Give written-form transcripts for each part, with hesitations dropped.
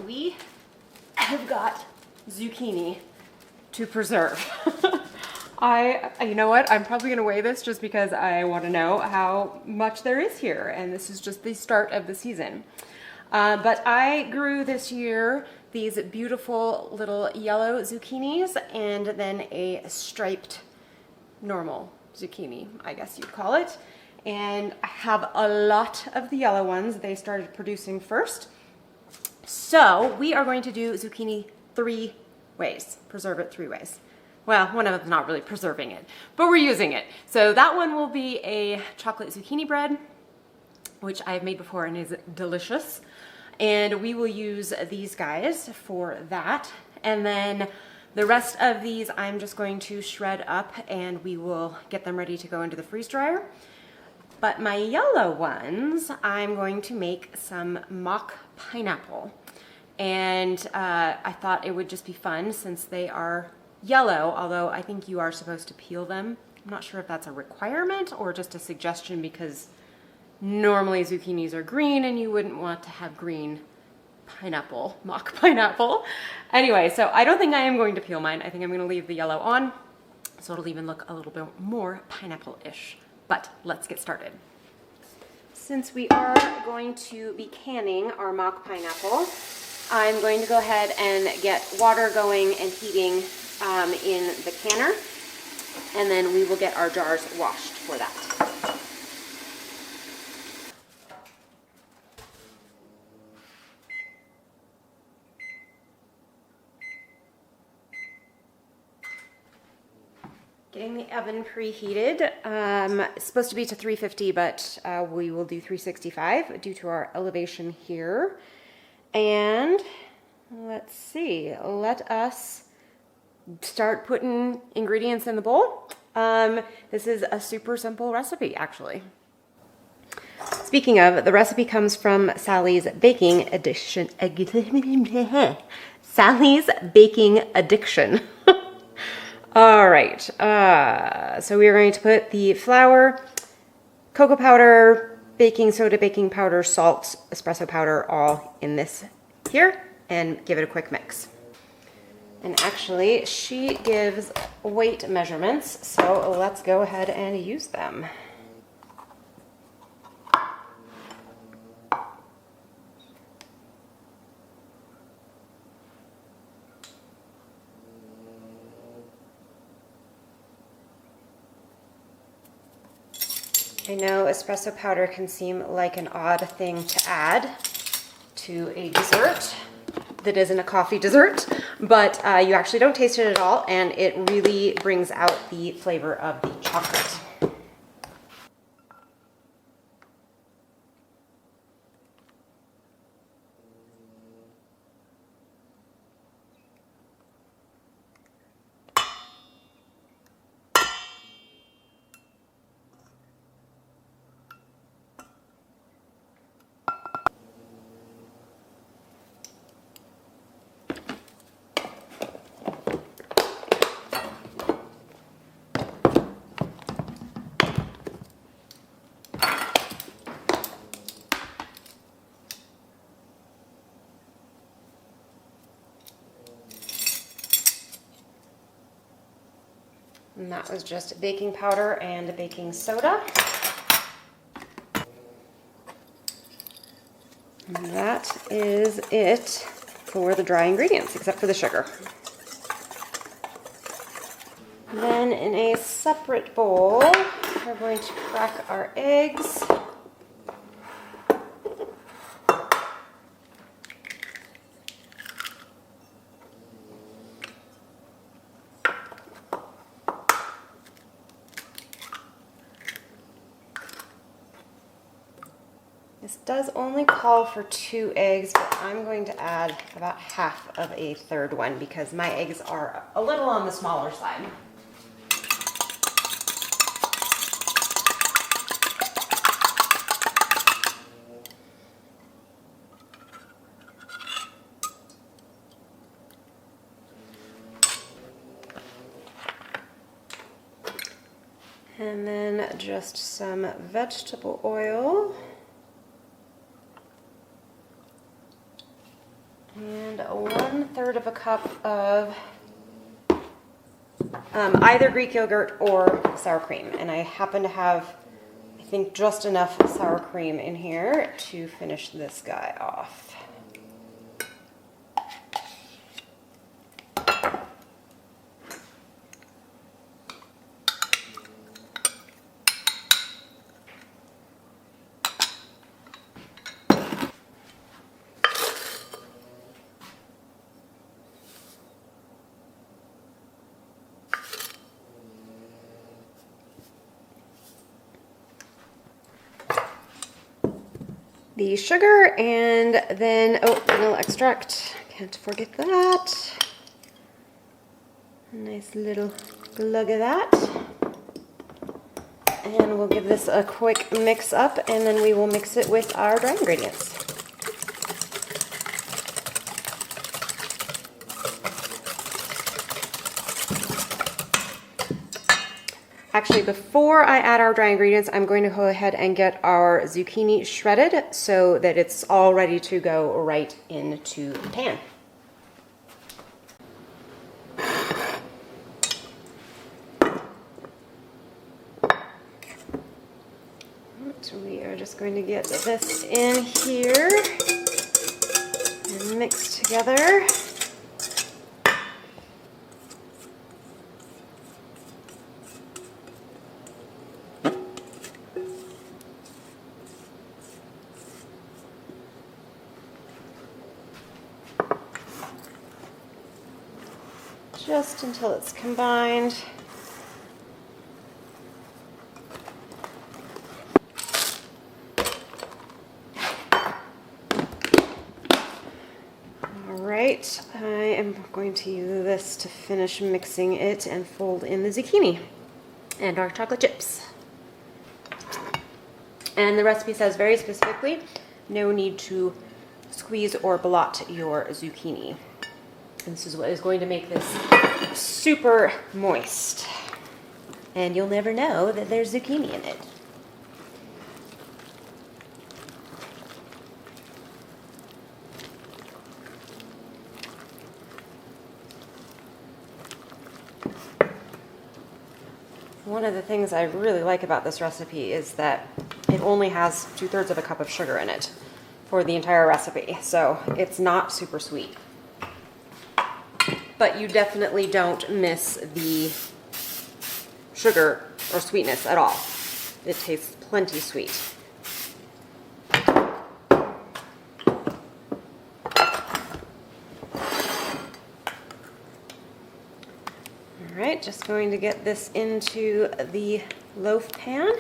we have got zucchini to preserve. You know what? I'm probably gonna weigh this just because I want to know how much there is here, and this is just the start of the season. But I grew this year these beautiful little yellow zucchinis and then a striped normal zucchini, I guess you'd call it. And I have a lot of the yellow ones. They started producing first. So we are going to do zucchini 3 ways, preserve it 3 ways. Well, one of them's not really preserving it, but we're using it. So that one will be a chocolate zucchini bread, which I've made before and is delicious. And we will use these guys for that. And then the rest of these I'm just going to shred up and we will get them ready to go into the freeze dryer. But my yellow ones, I'm going to make some mock pineapple. And I thought it would just be fun since they are yellow, although I think you are supposed to peel them. I'm not sure if that's a requirement or just a suggestion because normally zucchinis are green and you wouldn't want to have green pineapple, mock pineapple. Anyway, so I don't think I am going to peel mine. I think I'm going to leave the yellow on, so it'll even look a little bit more pineapple-ish. But let's get started. Since we are going to be canning our mock pineapple, I'm going to go ahead and get water going and heating in the canner, and then we will get our jars washed for that. Getting the oven preheated. It's supposed to be to 350, but we will do 365 due to our elevation here. And let's see, let us start putting ingredients in the bowl. This is a super simple recipe, actually. Speaking of, the recipe comes from Sally's Baking Addiction. Sally's Baking Addiction. All right, so we are going to put the flour, cocoa powder, baking soda, baking powder, salt, espresso powder, all in this here, and give it a quick mix. And actually, she gives weight measurements, so let's go ahead and use them. I know espresso powder can seem like an odd thing to add to a dessert that isn't a coffee dessert, but you actually don't taste it at all, and it really brings out the flavor of the chocolate. And that was just baking powder and baking soda. And that is it for the dry ingredients, except for the sugar. Then in a separate bowl, we're going to crack our eggs. This does only call for 2 eggs, but I'm going to add about half of a third one because my eggs are a little on the smaller side. And then just some vegetable oil. And 1/3 of a cup of either Greek yogurt or sour cream. And I happen to have, I think, just enough sour cream in here to finish this guy off. The sugar, and then, oh, vanilla extract. Can't forget that. A nice little glug of that. And we'll give this a quick mix up, and then we will mix it with our dry ingredients. Actually, before I add our dry ingredients, I'm going to go ahead and get our zucchini shredded so that it's all ready to go right into the pan. So we are just going to get this in here and mix together. Just until it's combined. All right, I am going to use this to finish mixing it and fold in the zucchini and our chocolate chips. And the recipe says very specifically, no need to squeeze or blot your zucchini. This is what is going to make this super moist. And you'll never know that there's zucchini in it. One of the things I really like about this recipe is that it only has 2/3 of a cup of sugar in it for the entire recipe. So it's not super sweet. But you definitely don't miss the sugar or sweetness at all. It tastes plenty sweet. All right, just going to get this into the loaf pan,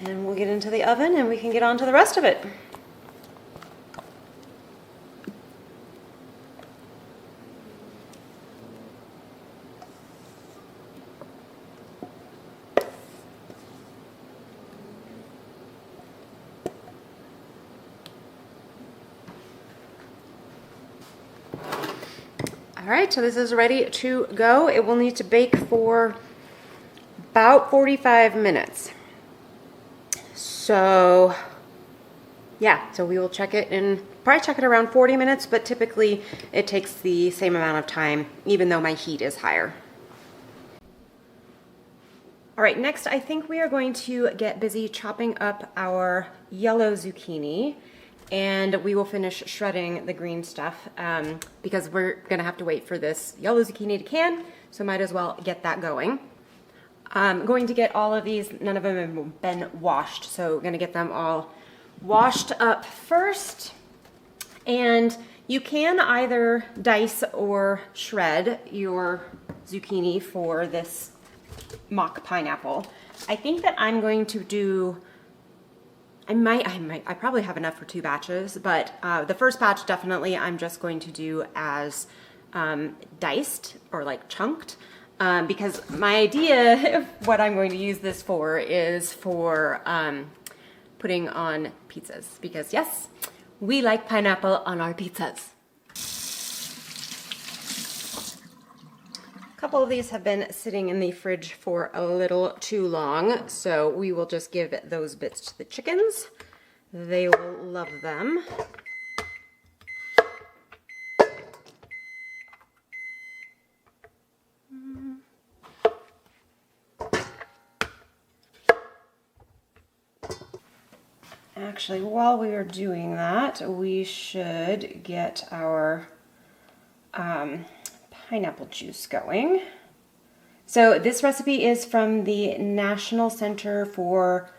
and we'll get into the oven and we can get on to the rest of it. All right, so this is ready to go. It will need to bake for about 45 minutes. So yeah, so we will check it in, probably check it around 40 minutes, but typically it takes the same amount of time, even though my heat is higher. All right, next I think we are going to get busy chopping up our yellow zucchini, and we will finish shredding the green stuff because we're gonna have to wait for this yellow zucchini to can, so might as well get that going. I'm going to get all of these, none of them have been washed, so we're gonna get them all washed up first. And you can either dice or shred your zucchini for this mock pineapple. I think that I'm going to do, I probably have enough for 2 batches, but the first batch definitely I'm just going to do as diced or like chunked, because my idea of what I'm going to use this for is for putting on pizzas, because yes, we like pineapple on our pizzas. A couple of these have been sitting in the fridge for a little too long, so we will just give those bits to the chickens. They will love them. actually, while we are doing that, we should get our pineapple juice going. So this recipe is from the National Center for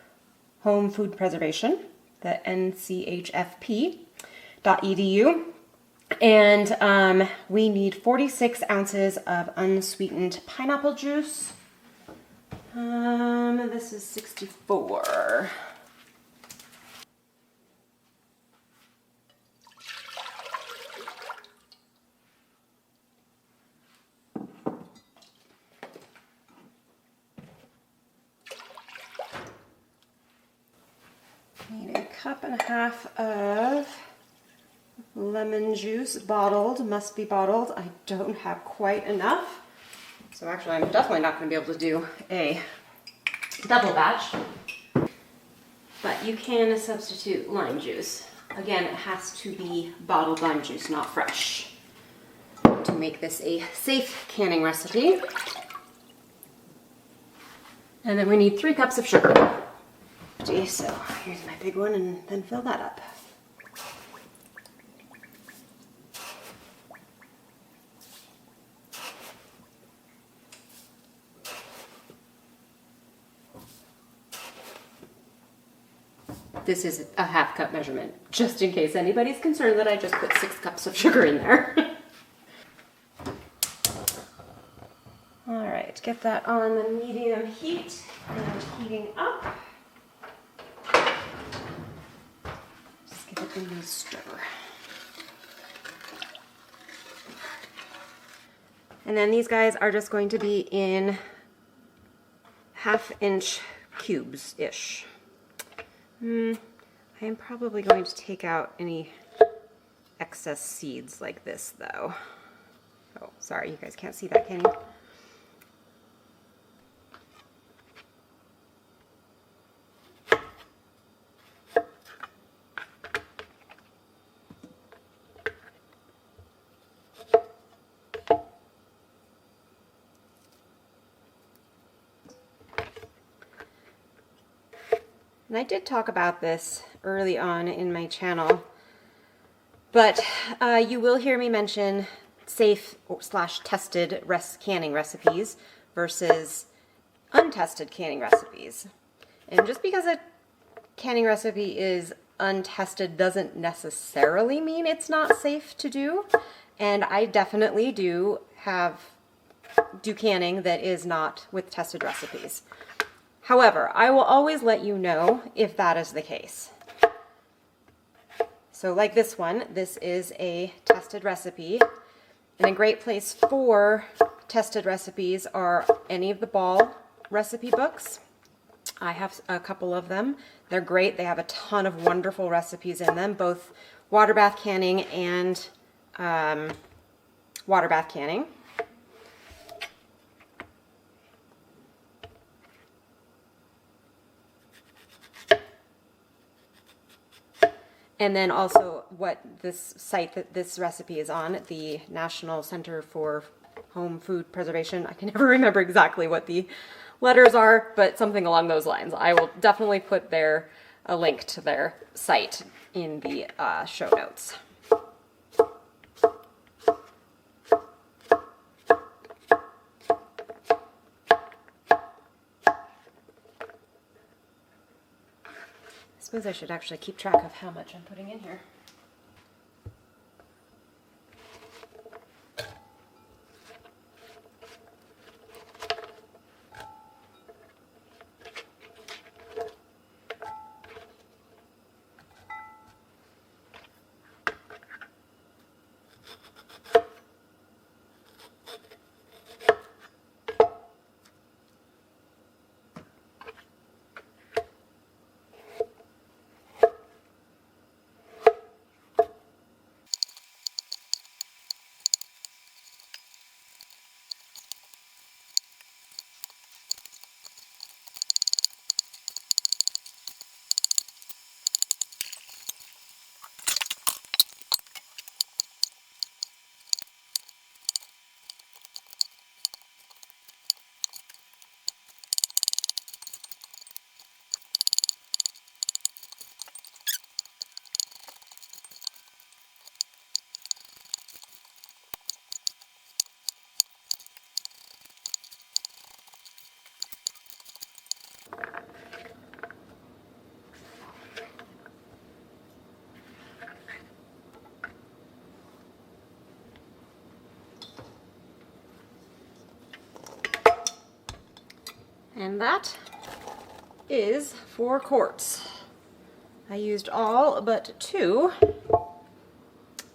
Home Food Preservation, the nchfp.edu. And we need 46 ounces of unsweetened pineapple juice. This is 64. Need a cup and a half of lemon juice, bottled, must be bottled. I don't have quite enough. So actually I'm definitely not going to be able to do a double batch. But you can substitute lime juice. Again, it has to be bottled lime juice, not fresh, to make this a safe canning recipe. And then we need 3 cups of sugar. So here's my big one, and then fill that up. This is a half cup measurement, just in case anybody's concerned that I just put 6 cups of sugar in there. All right, get that on the medium heat and heating up. Just give it a little stir. And then these guys are just going to be in 1/2-inch cubes-ish. I am probably going to take out any excess seeds like this, though. Oh, sorry, you guys can't see that, can you? And I did talk about this early on in my channel, but you will hear me mention safe/tested canning recipes versus untested canning recipes. And just because a canning recipe is untested doesn't necessarily mean it's not safe to do. And I definitely do canning that is not with tested recipes. However, I will always let you know if that is the case. So like this one, this is a tested recipe. And a great place for tested recipes are any of the Ball recipe books. I have a couple of them. They're great. They have a ton of wonderful recipes in them, both water bath canning and water bath canning. And then also what this site that this recipe is on, the National Center for Home Food Preservation. I can never remember exactly what the letters are, but something along those lines. I will definitely put a link to their site in the show notes. I suppose I should actually keep track of how much I'm putting in here. And that is 4 quarts. I used all but 2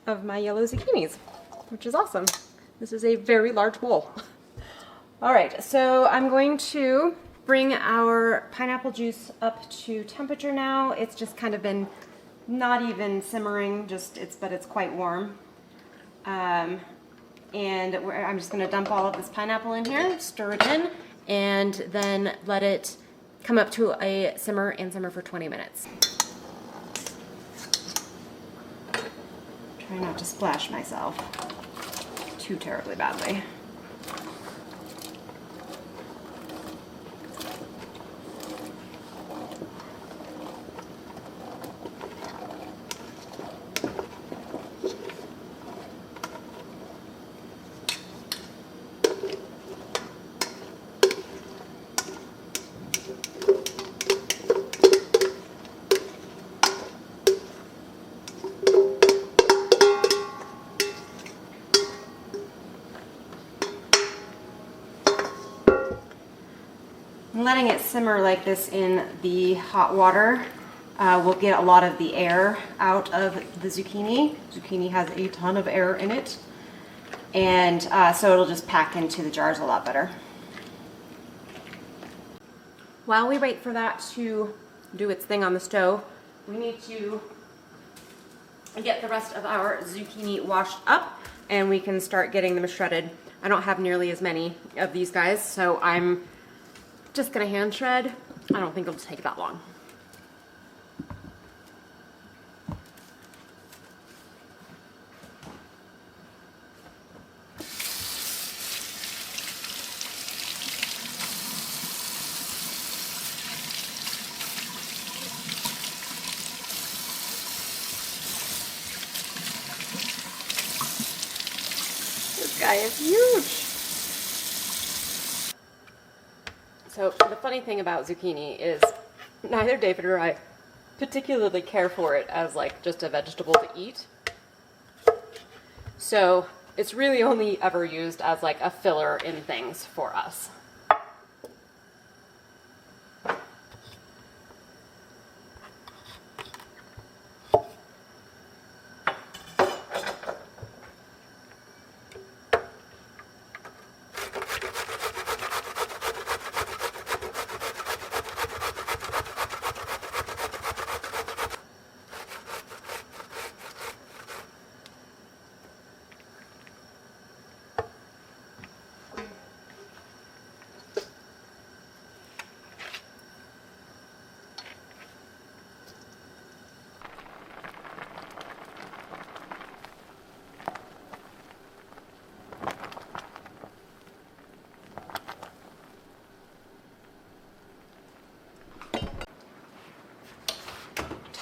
of my yellow zucchinis, which is awesome. This is a very large bowl. All right, so I'm going to bring our pineapple juice up to temperature now. It's just kind of been not even simmering, but it's quite warm. And I'm just gonna dump all of this pineapple in here, stir it in, and then let it come up to a simmer and simmer for 20 minutes. Try not to splash myself too terribly badly. Letting it simmer like this in the hot water will get a lot of the air out of the zucchini. Zucchini has a ton of air in it, and so it'll just pack into the jars a lot better. While we wait for that to do its thing on the stove, we need to get the rest of our zucchini washed up, and we can start getting them shredded. I don't have nearly as many of these guys, so I'm just gonna hand shred. I don't think it'll take that long. This guy is huge. So the funny thing about zucchini is neither David or I particularly care for it as like just a vegetable to eat. So it's really only ever used as like a filler in things for us.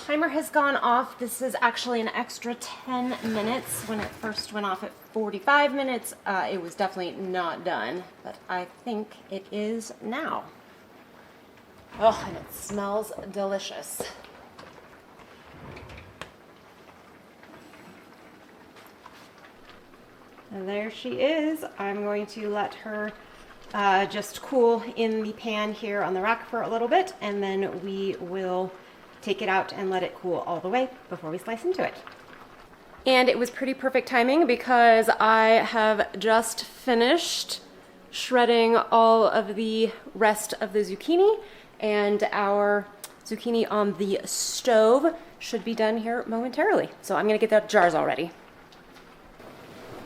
Timer has gone off. This is actually an extra 10 minutes. When it first went off at 45 minutes, it was definitely not done, but I think it is now. Oh, and it smells delicious. And there she is. I'm going to let her just cool in the pan here on the rack for a little bit, and then we will take it out and let it cool all the way before we slice into it. And it was pretty perfect timing because I have just finished shredding all of the rest of the zucchini, and our zucchini on the stove should be done here momentarily. So I'm gonna get the jars all ready.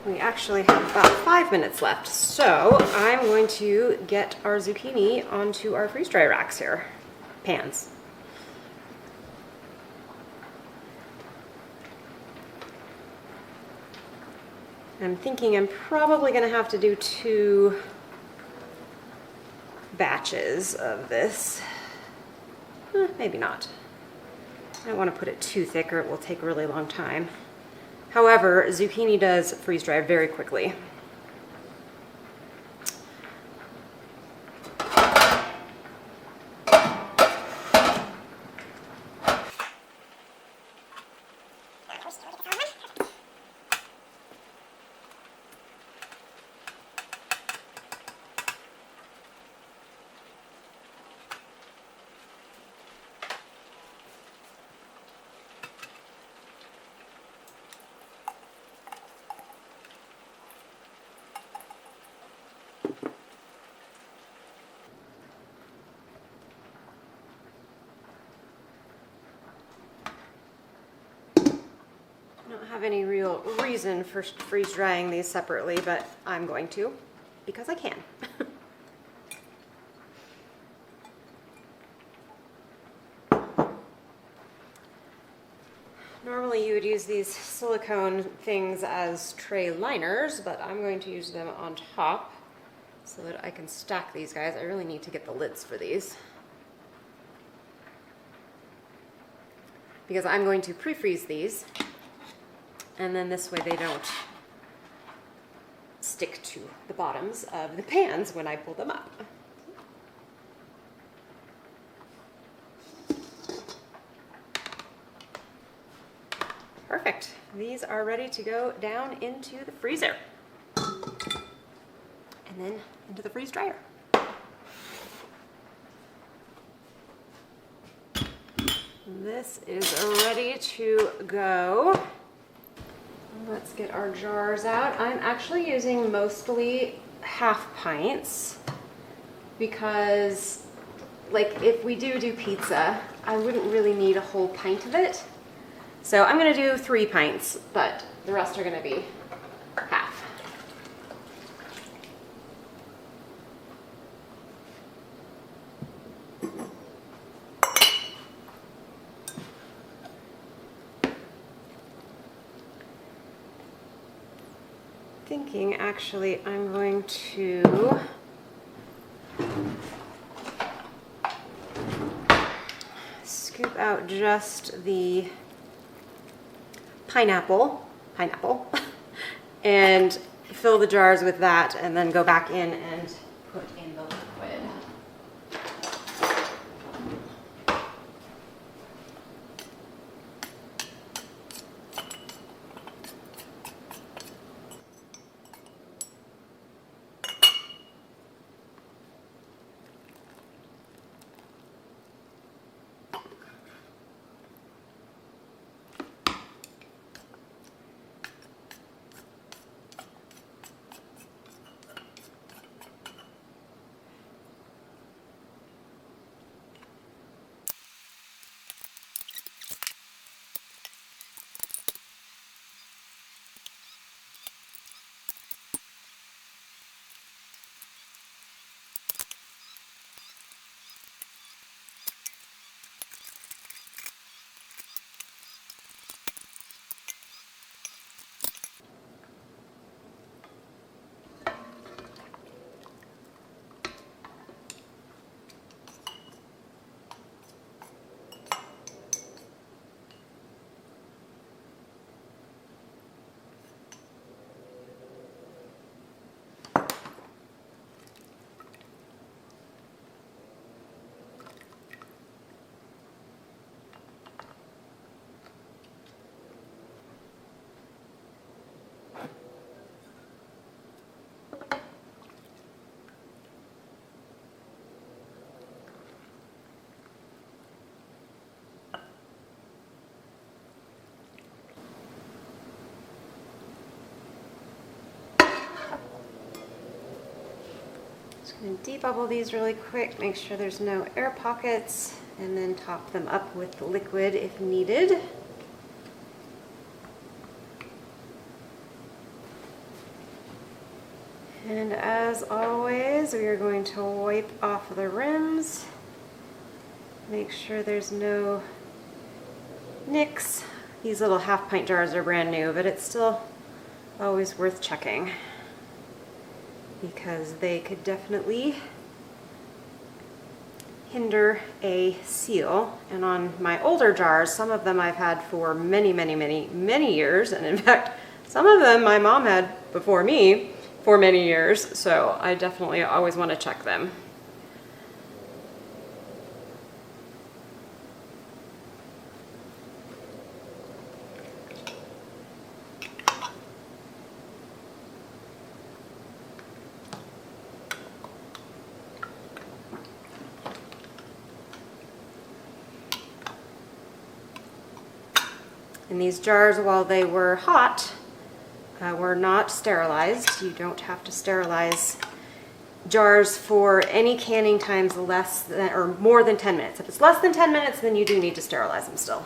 We actually have about 5 minutes left, so I'm going to get our zucchini onto our freeze dry racks here, pans. I'm thinking I'm probably going to have to do 2 batches of this. Maybe not. I don't want to put it too thick or it will take a really long time. However, zucchini does freeze dry very quickly. I don't have any real reason for freeze drying these separately, but I'm going to because I can. Normally you would use these silicone things as tray liners, but I'm going to use them on top so that I can stack these guys. I really need to get the lids for these, because I'm going to pre-freeze these, and then this way they don't stick to the bottoms of the pans when I pull them up. Perfect. These are ready to go down into the freezer and then into the freeze dryer. This is ready to go. Let's get our jars out. I'm actually using mostly half pints because, like, if we do pizza, I wouldn't really need a whole pint of it. So I'm gonna do 3 pints, but the rest are gonna be half. Thinking actually I'm going to scoop out just the pineapple, and fill the jars with that, and then go back in and put in the liquid. Just going to debubble these really quick, make sure there's no air pockets, and then top them up with the liquid if needed. And as always, we are going to wipe off the rims, make sure there's no nicks. These little half pint jars are brand new, but it's still always worth checking, because they could definitely hinder a seal. And on my older jars, some of them I've had for many years, and in fact some of them my mom had before me for many years, so I definitely always want to check them. And these jars, while they were hot, were not sterilized. You don't have to sterilize jars for any canning times less than or more than 10 minutes. If it's less than 10 minutes, then you do need to sterilize them still.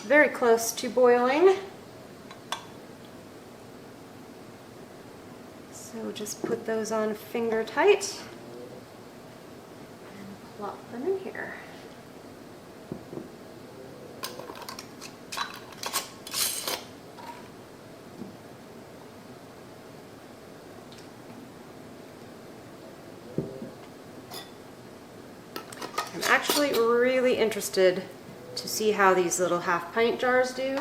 very close to boiling. So just put those on finger tight and plop them in here. I'm actually really interested to see how these little half pint jars do,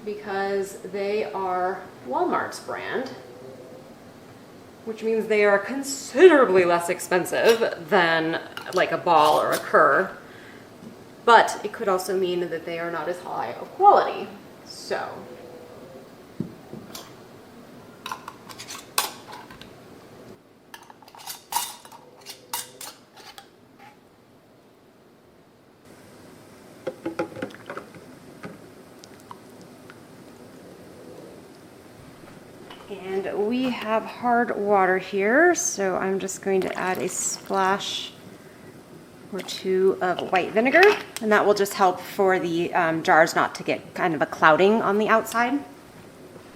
because they are Walmart's brand, which means they are considerably less expensive than like a Ball or a Kerr, but it could also mean that they are not as high of quality. So and we have hard water here, so I'm just going to add a splash or two of white vinegar, and that will just help for the jars not to get kind of a clouding on the outside.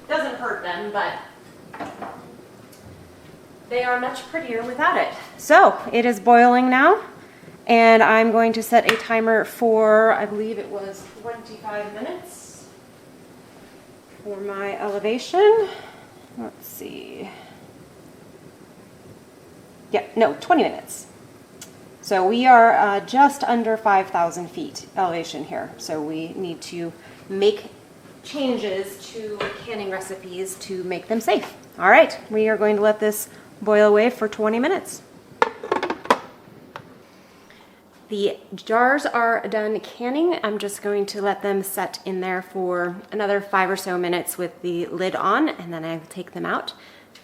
Doesn't hurt them, but they are much prettier without it. So it is boiling now, and I'm going to set a timer for, I believe it was 25 minutes for my elevation. Let's see. Yeah, no, 20 minutes. So we are just under 5,000 feet elevation here. So we need to make changes to canning recipes to make them safe. All right, we are going to let this boil away for 20 minutes. The jars are done canning. I'm just going to let them set in there for another 5 or so minutes with the lid on, and then I will take them out.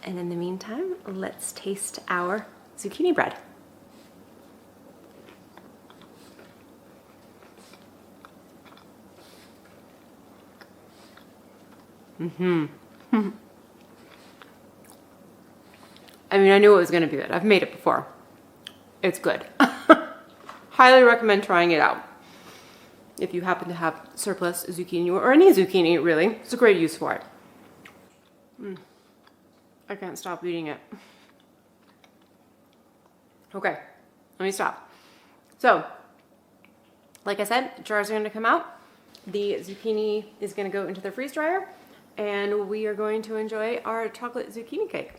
And in the meantime, let's taste our zucchini bread. I mean, I knew it was going to be good. I've made it before. It's good. Highly recommend trying it out. If you happen to have surplus zucchini, or any zucchini really, it's a great use for it. I can't stop eating it. Okay, let me stop. So, like I said, jars are going to come out. The zucchini is going to go into the freeze dryer, and we are going to enjoy our chocolate zucchini cake.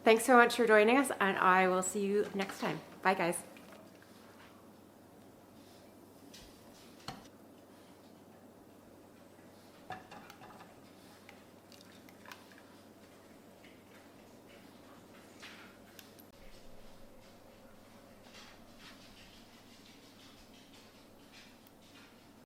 Thanks so much for joining us, and I will see you next time. Bye, guys.